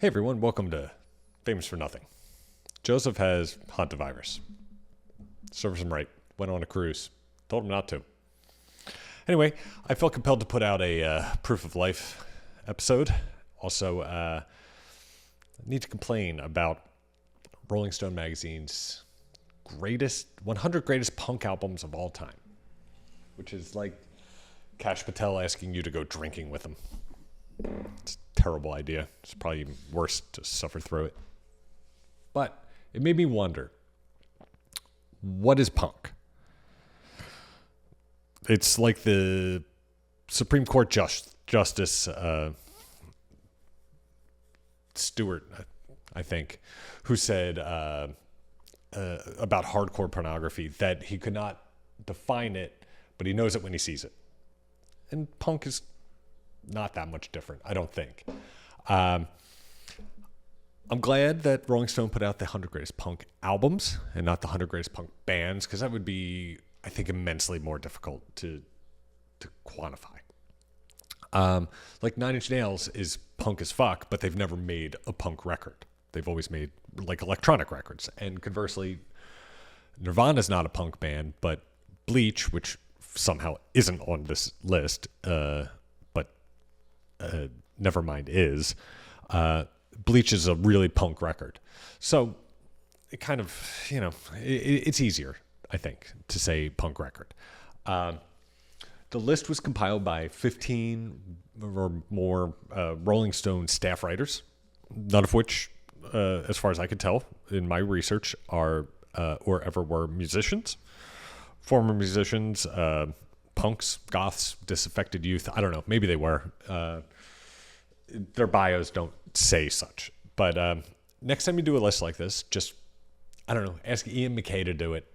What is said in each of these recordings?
Hey everyone, welcome to Famous for Nothing. Joseph has hantavirus. Serves him right. Went on a cruise. Told him not to. Anyway, I felt compelled to put out a proof of life episode. Also, need to complain about Rolling Stone magazine's 100 greatest punk albums of all time, which is like Kash Patel asking you to go drinking with him. It's a terrible idea. It's probably even worse to suffer through it. But it made me wonder, what is punk? It's like the Supreme Court Justice Stewart, I think, who said about hardcore pornography that he could not define it, but he knows it when he sees it. And punk is not that much different, I don't think. I'm glad that Rolling Stone put out the 100 greatest punk albums and not the 100 greatest punk bands, because that would be, I think, immensely more difficult to quantify. Like Nine Inch Nails is punk as fuck, but they've never made a punk record. They've always made like electronic records. And conversely, Nirvana's not a punk band, but Bleach, which somehow isn't on this list, Nevermind is. Bleach is a really punk record. So it kind of, it's easier, I think, to say punk record. The list was compiled by 15 or more Rolling Stone staff writers, none of which, as far as I could tell in my research, are or ever were musicians, former musicians, punks, goths, disaffected youth. I don't know. Maybe they were. Their bios don't say such. But next time you do a list like this, just, I don't know, ask Ian MacKaye to do it.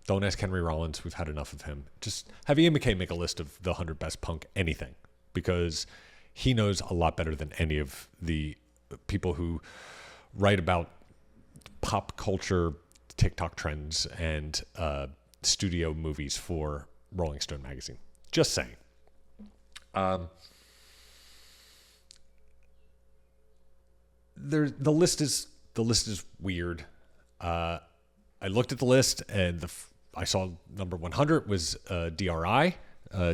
Don't ask Henry Rollins. We've had enough of him. Just have Ian MacKaye make a list of the 100 best punk anything, because he knows a lot better than any of the people who write about pop culture, TikTok trends, and studio movies for Rolling Stone magazine. Just saying. The list is weird. I looked at the list and I saw number 100 was DRI,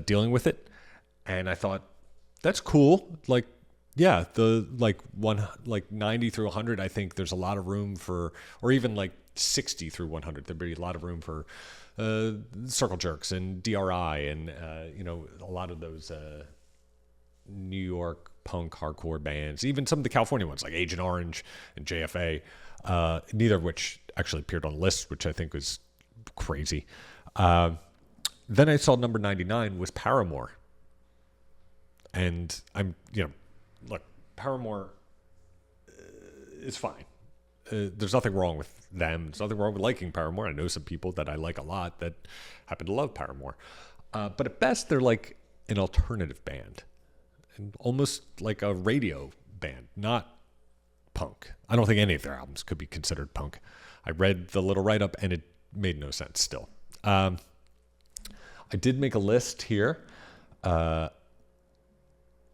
dealing with it, and I thought that's cool. Like, yeah, the like 90 through 100. I think there's a lot of room for, or even like 60 through 100. There'd be a lot of room for Circle Jerks and DRI and a lot of those New York punk hardcore bands, even some of the California ones like Agent Orange and JFA, neither of which actually appeared on the list, which I think was crazy. Then I saw number 99 was Paramore. And look, Paramore is fine. There's nothing wrong with them. There's nothing wrong with liking Paramore. I know some people that I like a lot that happen to love Paramore. But at best, they're like an alternative band. And almost like a radio band, not punk. I don't think any of their albums could be considered punk. I read the little write-up and it made no sense still. I did make a list here.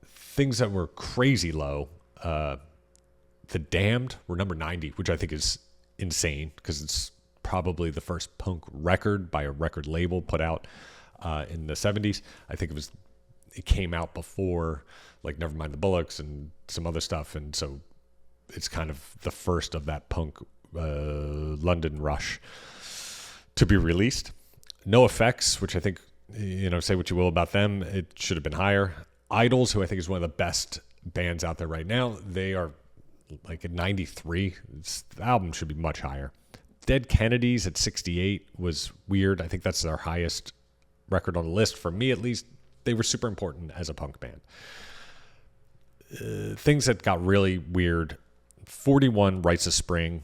Things that were crazy low. The Damned were number 90, which I think is insane because it's probably the first punk record by a record label put out in the 70s. I think it came out before like Nevermind the Bullocks and some other stuff, and so it's kind of the first of that punk London rush to be released. No Effects, which I think, say what you will about them, it should have been higher. Idols, who I think is one of the best bands out there right now, they are like at 93. The album should be much higher. Dead Kennedys at 68 was weird. I think that's their highest record on the list, for me at least. They were super important as a punk band. Things that got really weird. 41, Rites of Spring.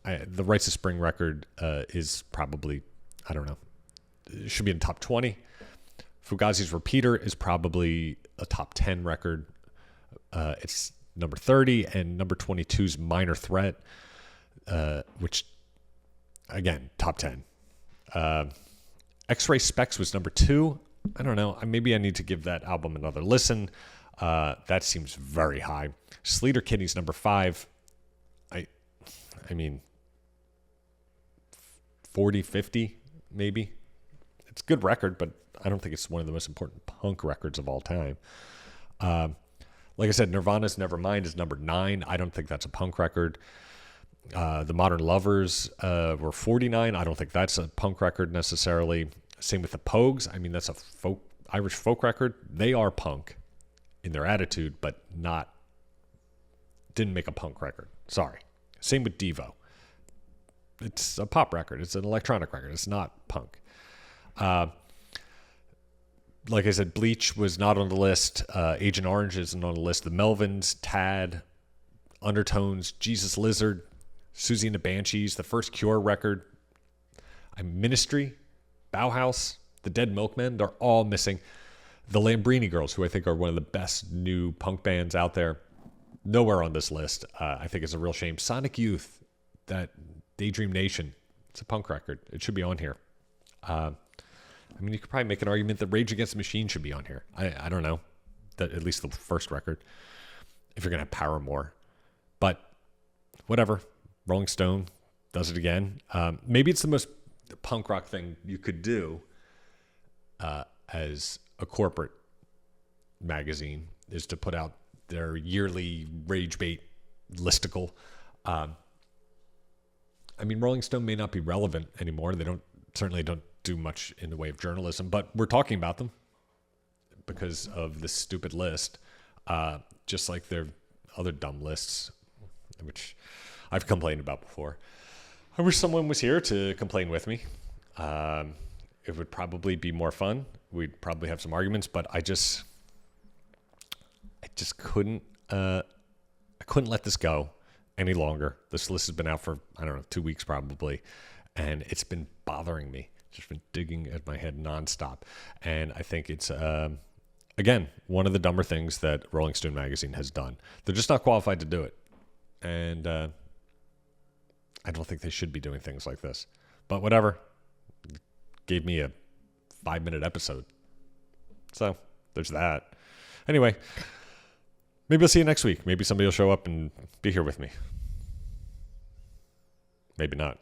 The Rites of Spring record is probably, I don't know, it should be in top 20. Fugazi's Repeater is probably a top 10 record. It's number 30, and number 22's Minor Threat, which, again, top 10. X-Ray Specs was number 2. I don't know. Maybe I need to give that album another listen. That seems very high. Sleater Kinney's number 5. I mean, 40, 50, maybe. It's a good record, but I don't think it's one of the most important punk records of all time. Like I said, Nirvana's Nevermind is number 9. I don't think that's a punk record. The Modern Lovers were 49. I don't think that's a punk record necessarily. Same with the Pogues. I mean, that's a Irish folk record. They are punk in their attitude, but didn't make a punk record. Sorry. Same with Devo. It's a pop record. It's an electronic record. It's not punk. Like I said, Bleach was not on the list. Agent Orange isn't on the list. The Melvins, Tad, Undertones, Jesus Lizard, Susie and the Banshees, the first Cure record, Ministry, Bauhaus, the Dead Milkmen, they're all missing. The Lambrini Girls, who I think are one of the best new punk bands out there, nowhere on this list. I think it's a real shame. Sonic Youth, that Daydream Nation, it's a punk record. It should be on here. I mean, you could probably make an argument that Rage Against the Machine should be on here. I don't know. That at least the first record, if you're going to have Paramore. But whatever. Rolling Stone does it again. Maybe it's the most punk rock thing you could do as a corporate magazine is to put out their yearly rage bait listicle. I mean, Rolling Stone may not be relevant anymore. They certainly don't do much in the way of journalism, but we're talking about them because of this stupid list, just like their other dumb lists, which I've complained about before. I wish someone was here to complain with me. It would probably be more fun. We'd probably have some arguments, but I just couldn't. I couldn't let this go any longer. This list has been out for 2 weeks probably, and it's been bothering me. Just been digging at my head nonstop, and I think it's again one of the dumber things that Rolling Stone magazine has done. They're just not qualified to do it, and I don't think they should be doing things like this. But whatever. Gave me a 5-minute episode. So there's that. Anyway, maybe I'll see you next week. Maybe somebody will show up and be here with me. Maybe not.